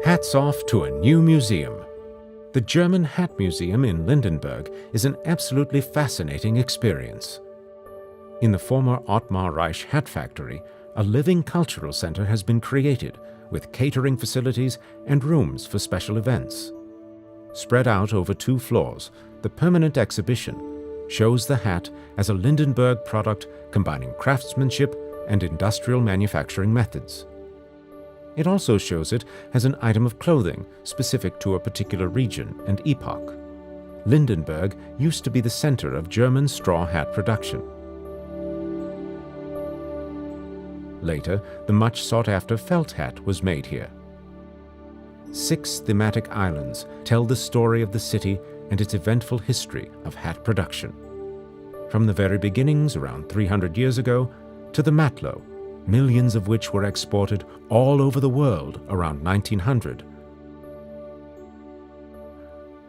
Hats off to a new museum. The German Hutmuseum in Lindenberg is an absolutely fascinating experience. In the former Ottmar Reich hat factory, a living cultural center has been created with catering facilities and rooms for special events. Spread out over 2 floors, the permanent exhibition shows the hat as a Lindenberg product combining craftsmanship and industrial manufacturing methods. It also shows it as an item of clothing specific to a particular region and epoch. Lindenberg used to be the center of German straw hat production. Later, the much sought-after felt hat was made here. 6 thematic islands tell the story of the city and its eventful history of hat production. From the very beginnings around 300 years ago to the matelot, millions of which were exported all over the world around 1900,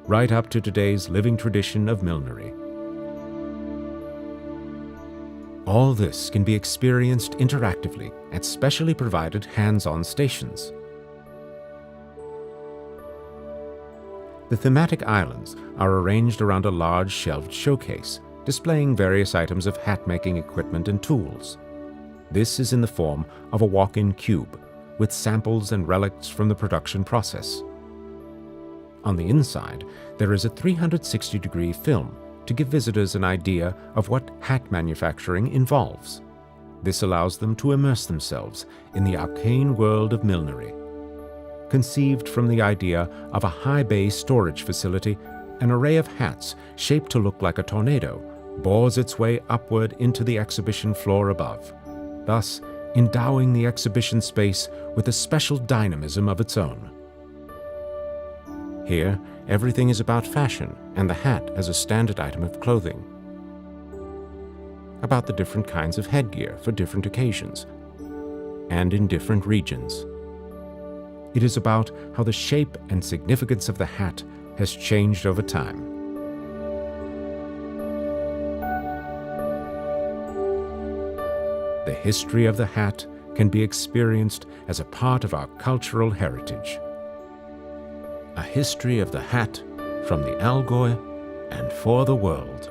right up to today's living tradition of millinery. All this can be experienced interactively at specially provided hands-on stations. The thematic islands are arranged around a large shelved showcase, displaying various items of hat-making equipment and tools. This is in the form of a walk-in cube, with samples and relics from the production process. On the inside, there is a 360-degree film to give visitors an idea of what hat manufacturing involves. This allows them to immerse themselves in the arcane world of millinery. Conceived from the idea of a high bay storage facility, an array of hats shaped to look like a tornado bores its way upward into the exhibition floor above, thus endowing the exhibition space with a special dynamism of its own. Here, everything is about fashion and the hat as a standard item of clothing, about the different kinds of headgear for different occasions and in different regions. It is about how the shape and significance of the hat has changed over time. The history of the hat can be experienced as a part of our cultural heritage. A history of the hat from the Allgäu and for the world.